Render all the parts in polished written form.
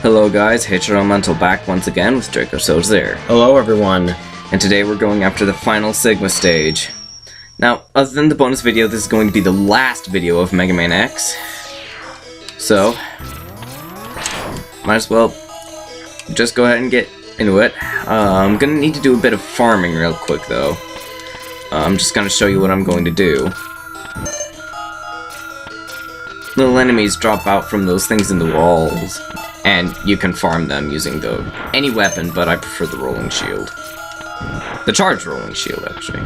Hello guys, Elemental back once again with Draco there. Hello everyone. And today we're going after the final Sigma stage. Now, other than the bonus video, this is going to be the last video of Mega Man X. So, might as well just go ahead and get into it. I'm gonna need to do a bit of farming real quick though. I'm just gonna show you what I'm going to do. Little enemies drop out from those things in the walls, and you can farm them using any weapon, but I prefer the rolling shield. The charged rolling shield, actually.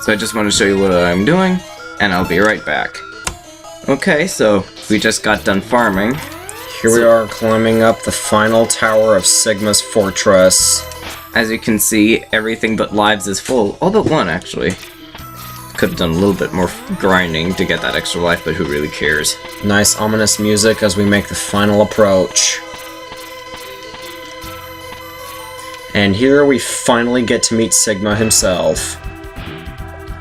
So I just want to show you what I'm doing, and I'll be right back. Okay, so we just got done farming. Here we are climbing up the final tower of Sigma's fortress. As you can see, everything but lives is full. All but one, actually. Could have done a little bit more grinding to get that extra life, but who really cares? Nice ominous music as we make the final approach. And here we finally get to meet Sigma himself.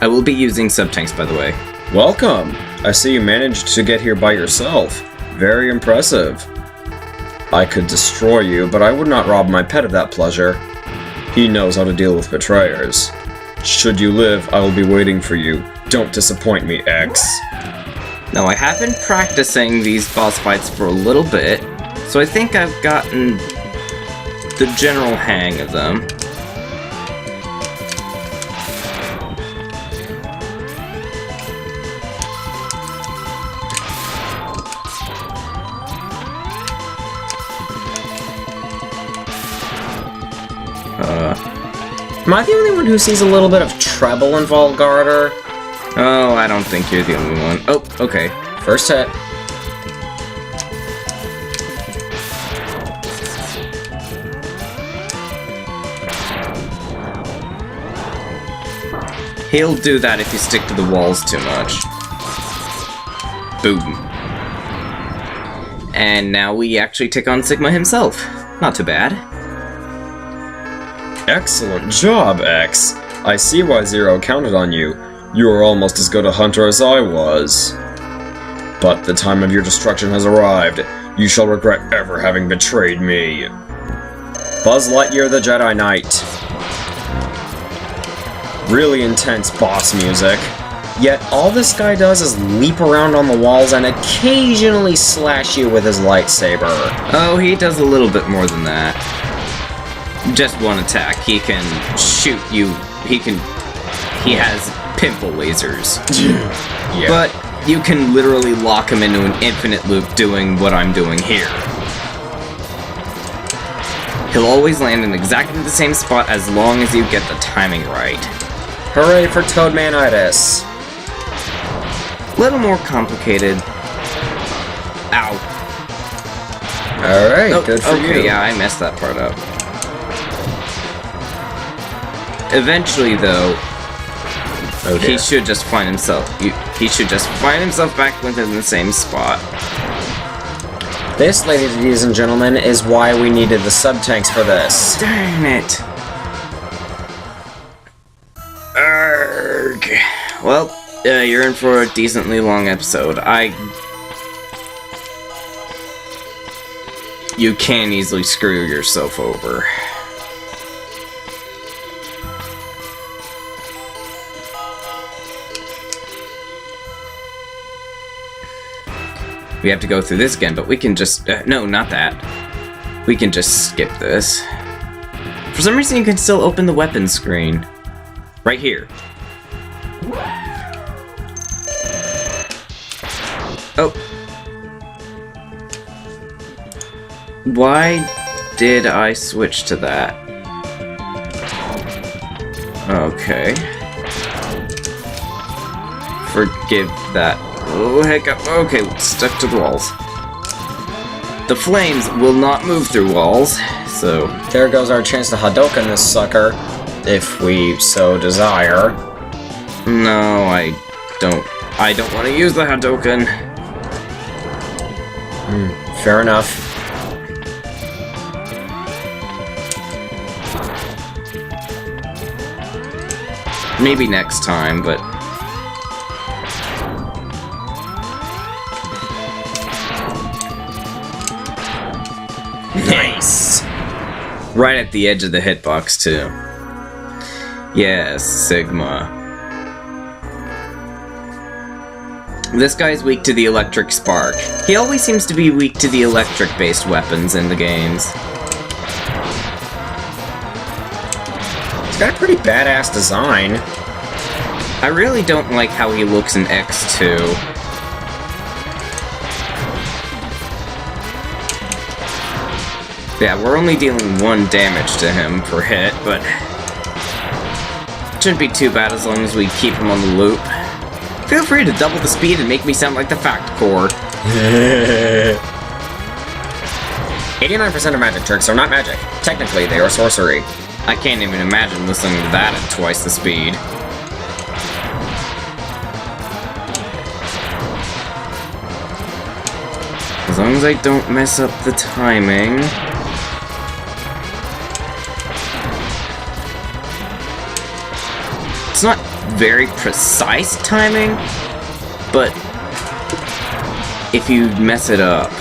I will be using sub-tanks, by the way. Welcome! I see you managed to get here by yourself. Very impressive. I could destroy you, but I would not rob my pet of that pleasure. He knows how to deal with betrayers. Should you live, I will be waiting for you. Don't disappoint me, X. Now, I have been practicing these boss fights for a little bit, so I think I've gotten the general hang of them. Am I the only one who sees a little bit of treble in Volgarder? Oh, I don't think you're the only one. Oh, okay. First hit. He'll do that if you stick to the walls too much. Boom. And now we actually take on Sigma himself. Not too bad. Excellent job, X. I see why Zero counted on you. You are almost as good a hunter as I was. But the time of your destruction has arrived. You shall regret ever having betrayed me. Buzz Lightyear the Jedi Knight. Really intense boss music. Yet all this guy does is leap around on the walls and occasionally slash you with his lightsaber. Oh, he does a little bit more than that. Just one attack. He can shoot you. He has pimple lasers. Yeah. But you can literally lock him into an infinite loop doing what I'm doing here. He'll always land in exactly the same spot as long as you get the timing right. Hooray for Toadmanitis. Little more complicated. Ow. Alright, good for you. Okay, yeah, I messed that part up. Eventually, though, he should just find himself. He should just find himself back within the same spot. This, ladies and gentlemen, is why we needed the sub-tanks for this. Darn it. Arrgh. Well, you're in for a decently long episode. You can easily screw yourself over. We have to go through this again, but we can just... no, not that. We can just skip this. For some reason, you can still open the weapons screen. Right here. Oh. Why did I switch to that? Okay. Forgive that. Oh, heck up. Okay, stuck to the walls. The flames will not move through walls, so... There goes our chance to Hadouken this sucker, if we so desire. No, I don't want to use the Hadouken. Fair enough. Maybe next time, but... Nice. Right at the edge of the hitbox, too. Yes, Sigma. This guy's weak to the electric spark. He always seems to be weak to the electric-based weapons in the games. He's got a pretty badass design. I really don't like how he looks in X2. Yeah, we're only dealing 1 damage to him per hit, but shouldn't be too bad as long as we keep him on the loop. Feel free to double the speed and make me sound like the Fact Core. 89% of magic tricks are not magic. Technically, they are sorcery. I can't even imagine listening to that at twice the speed. As long as I don't mess up the timing. It's not very precise timing, but if you mess it up.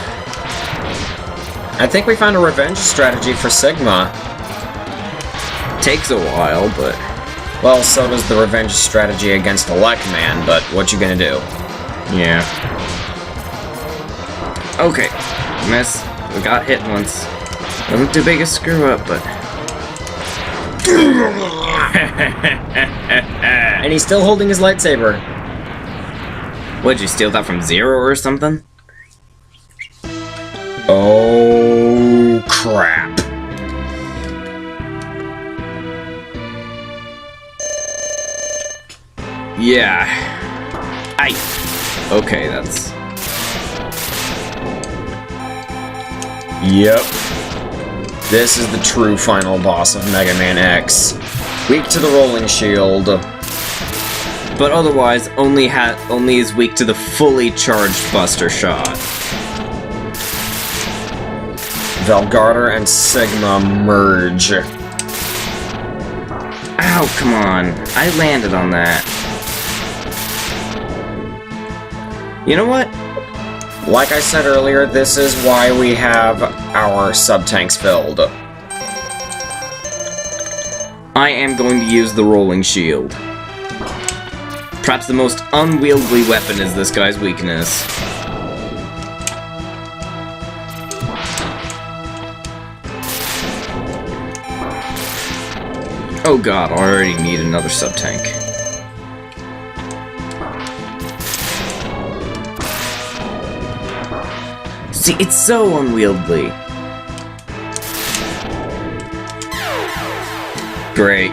I think we found a revenge strategy for Sigma. Takes a while, but... Well, so does the revenge strategy against Electman, but what you gonna do? Yeah. Okay. Miss. We got hit once. Wasn't too big a screw up, but... And he's still holding his lightsaber. What'd you steal that from Zero or something? Oh, crap. Yeah. Aye. Okay, that's... Yep. This is the true final boss of Mega Man X. Weak to the rolling shield. But otherwise, only is weak to the fully charged Buster Shot. Velgarder and Sigma merge. Ow, come on. I landed on that. You know what? Like I said earlier, this is why we have our sub-tanks filled. I am going to use the rolling shield. Perhaps the most unwieldy weapon is this guy's weakness. Oh god, I already need another sub-tank. See, it's so unwieldy. Great.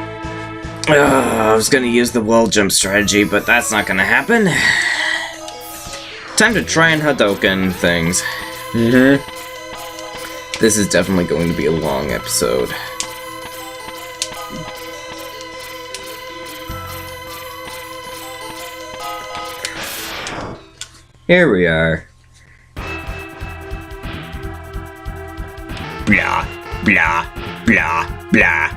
I was gonna use the wall jump strategy, but that's not gonna happen. Time to try and Hadouken things. This is definitely going to be a long episode. Here we are. Blah, blah, blah, blah.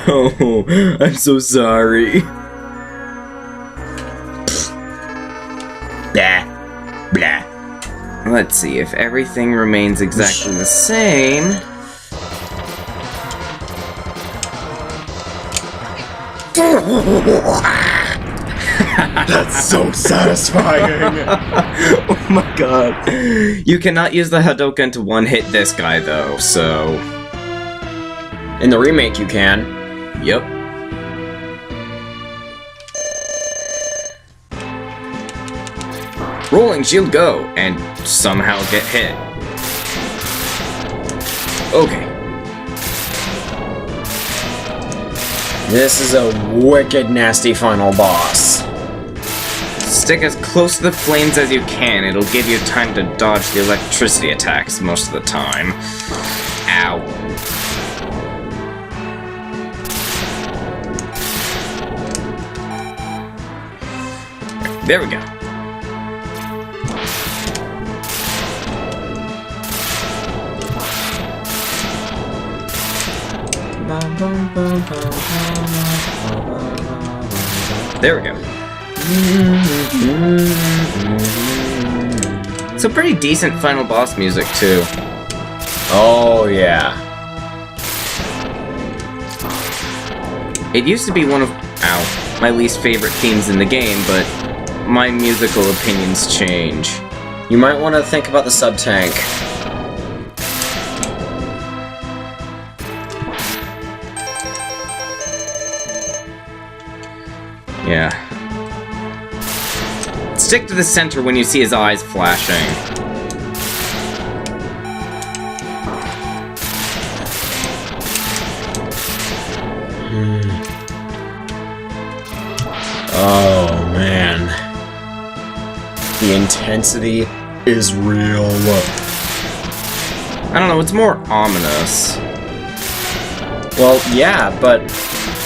Oh, I'm so sorry. Blah, blah. Let's see if everything remains exactly the same. That's so satisfying. Oh my god. You cannot use the Hadouken to one-hit this guy though, so... In the remake you can. Yep. Rolling shield go, and somehow get hit. Okay. This is a wicked nasty final boss. Stick as close to the flames as you can. It'll give you time to dodge the electricity attacks most of the time. Ow. There we go. There we go. It's a pretty decent final boss music, too. Oh, yeah. It used to be one of, my least favorite themes in the game, but my musical opinions change. You might want to think about the sub-tank. Yeah. Stick to the center when you see his eyes flashing. Oh, man. The intensity is real. I don't know, it's more ominous. Well, yeah, but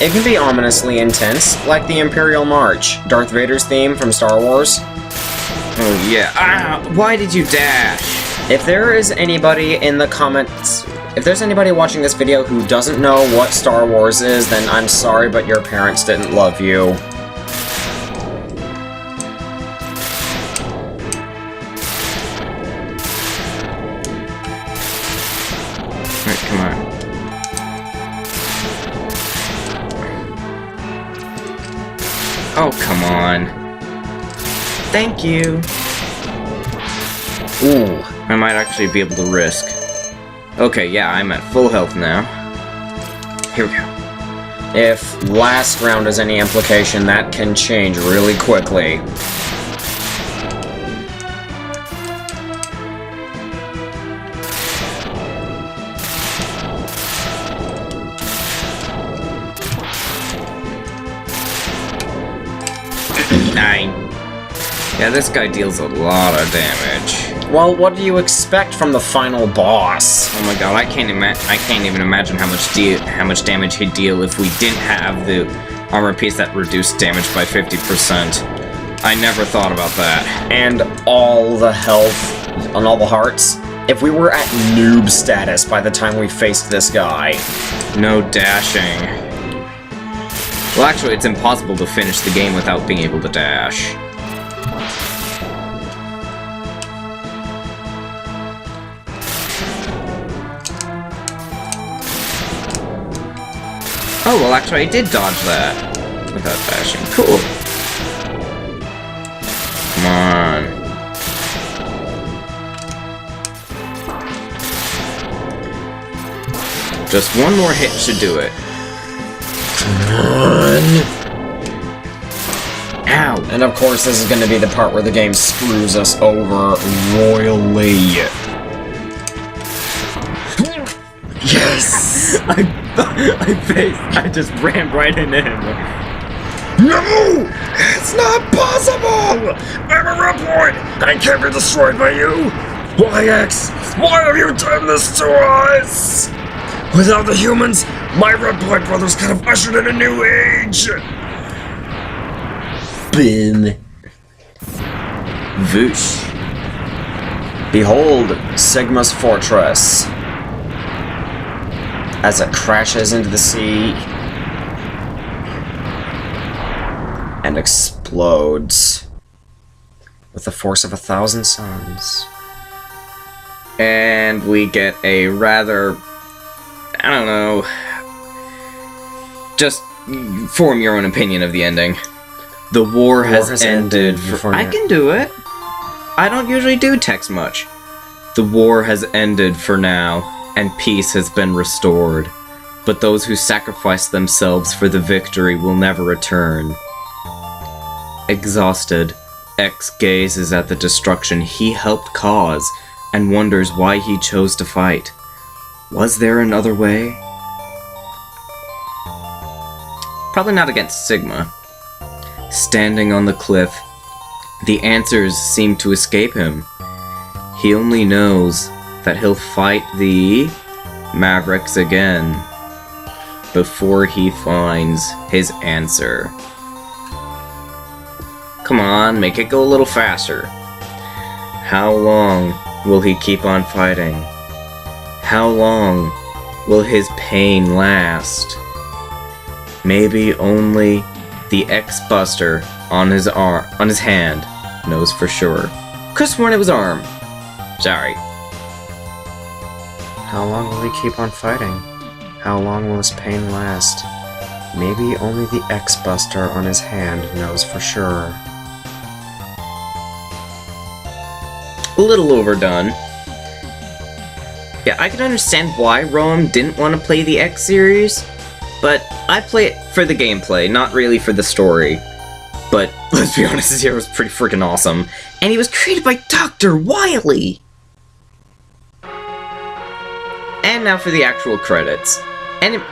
it can be ominously intense, like the Imperial March, Darth Vader's theme from Star Wars. Oh yeah. Ah, why did you dash? If there is anybody in the comments, if there's anybody watching this video who doesn't know what Star Wars is, then I'm sorry, but your parents didn't love you. Alright, come on. Oh, come on. Thank you. Ooh. I might actually be able to risk. Okay, yeah, I'm at full health now. Here we go. If last round is any implication, that can change really quickly. Nine. Yeah, this guy deals a lot of damage. Well, what do you expect from the final boss? Oh my god, I can't even imagine how much damage he'd deal if we didn't have the armor piece that reduced damage by 50%. I never thought about that. And all the health and all the hearts. If we were at noob status by the time we faced this guy. No dashing. Well, actually, it's impossible to finish the game without being able to dash. Oh, well, actually, I did dodge that without dashing. Cool. Come on. Just one more hit should do it. Come on. Ow. And of course, this is going to be the part where the game screws us over royally. Yes! I just ran right into him. No! It's not possible! I'm a reploid! I can't be destroyed by you! Why, X? Why have you done this to us? Without the humans, my reploid brothers could have ushered in a new age! Boom. Voosh. Behold, Sigma's fortress. As it crashes into the sea and explodes with the force of 1,000 suns. And we get a rather, I don't know, just form your own opinion of the ending. The war has ended I can do it. I don't usually do text much. The war has ended for now, and peace has been restored. But those who sacrifice themselves for the victory will never return. Exhausted, X gazes at the destruction he helped cause and wonders why he chose to fight. Was there another way? Probably not against Sigma. Standing on the cliff, the answers seem to escape him. He only knows that he'll fight the Mavericks again before he finds his answer. Come on, make it go a little faster. How long will he keep on fighting? How long will his pain last? Maybe only the X-Buster on his hand knows for sure. Could've sworn it was arm. Sorry. How long will he keep on fighting? How long will his pain last? Maybe only the X-Buster on his hand knows for sure. A little overdone. Yeah, I can understand why Roam didn't want to play the X series, but I play it for the gameplay, not really for the story. But let's be honest, this hero was pretty freaking awesome. And he was created by Dr. Wily! And now for the actual credits.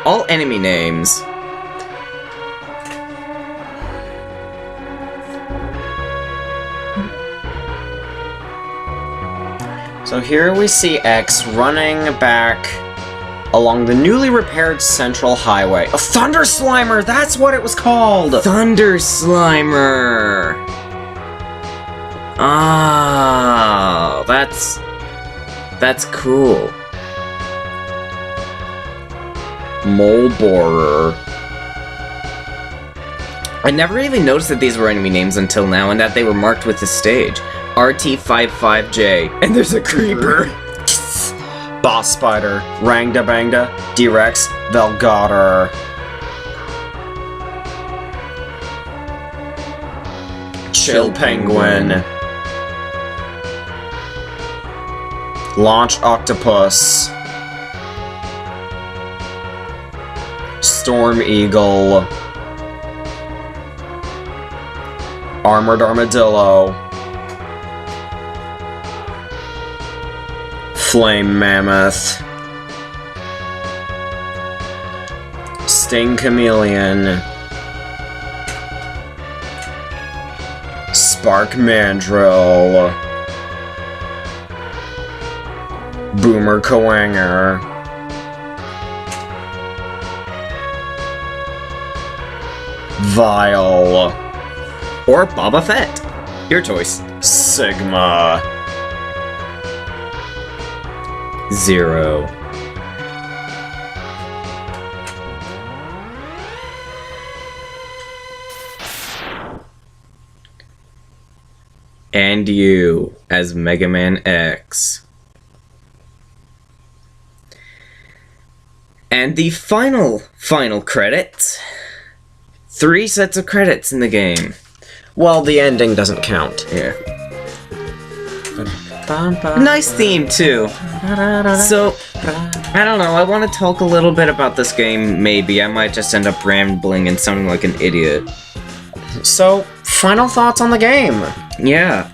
All enemy names. So here we see X running back along the newly repaired Central Highway. A Thunder Slimer! That's what it was called! Thunder Slimer! Ah, that's cool. Mole Borer. I never even noticed that these were enemy names until now, and that they were marked with the stage. RT55J. And there's a creeper. Boss Spider, Rangda Bangda, D-Rex, Velgator. Chill Penguin. Launch Octopus. Storm Eagle. Armored Armadillo. Flame Mammoth. Sting Chameleon. Spark Mandrill. Boomer Kawanger. Vile. Or Boba Fett. Your choice. Sigma. Zero. And you, as Mega Man X. And the final credits. 3 sets of credits in the game. Well, the ending doesn't count. Yeah. Nice theme, too. So, I don't know, I want to talk a little bit about this game, maybe. I might just end up rambling and sounding like an idiot. So, final thoughts on the game? Yeah,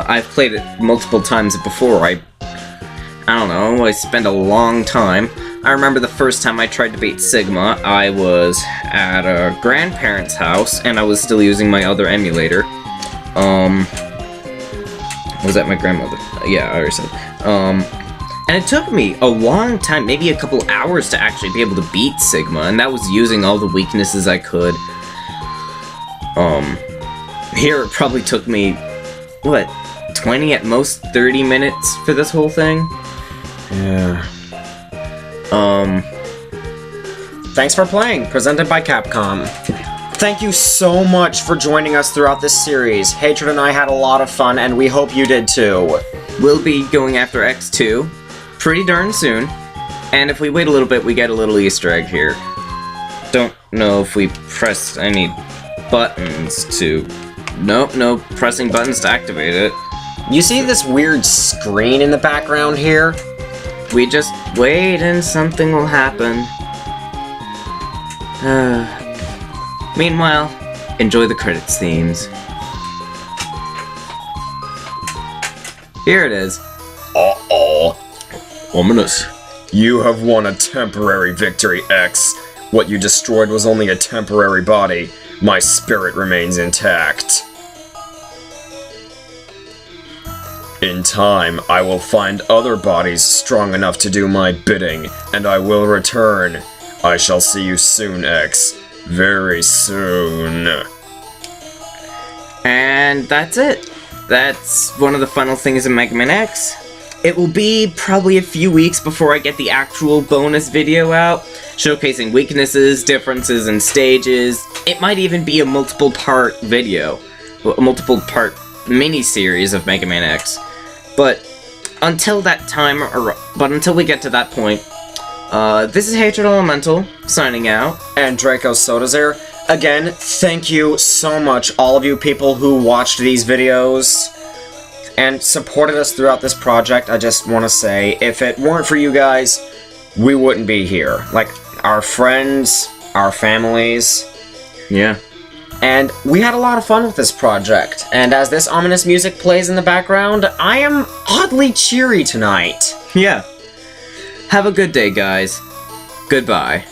I've played it multiple times before. I don't know, I spent a long time. I remember the first time I tried to beat Sigma, I was at a grandparent's house, and I was still using my other emulator. Was that my grandmother? Yeah, I already said. And it took me a long time, maybe a couple hours, to actually be able to beat Sigma, and that was using all the weaknesses I could. Here it probably took me, what, 20 at most 30 minutes for this whole thing? Yeah. Thanks for playing, presented by Capcom. Thank you so much for joining us throughout this series. Hatred and I had a lot of fun, and we hope you did too. We'll be going after X2 pretty darn soon, and if we wait a little bit, we get a little Easter egg here. Don't know if we pressed any buttons to... Nope, no pressing buttons to activate it. You see this weird screen in the background here? We just wait and something will happen. Meanwhile, enjoy the credits themes. Here it is. Uh-oh. Ominous. You have won a temporary victory, X. What you destroyed was only a temporary body. My spirit remains intact. In time, I will find other bodies strong enough to do my bidding, and I will return. I shall see you soon, X. Very soon. And that's it. That's one of the final things in Mega Man X. It will be probably a few weeks before I get the actual bonus video out, showcasing weaknesses, differences, and stages. It might even be a multiple-part video, a multiple-part mini-series of Mega Man X. But until that time, until we get to that point, this is Hatred Elemental, signing out. And Draco Sodazir. Again, thank you so much, all of you people who watched these videos and supported us throughout this project. I just want to say, if it weren't for you guys, we wouldn't be here. Like, our friends, our families. Yeah. And we had a lot of fun with this project. And as this ominous music plays in the background, I am oddly cheery tonight. Yeah. Have a good day, guys. Goodbye.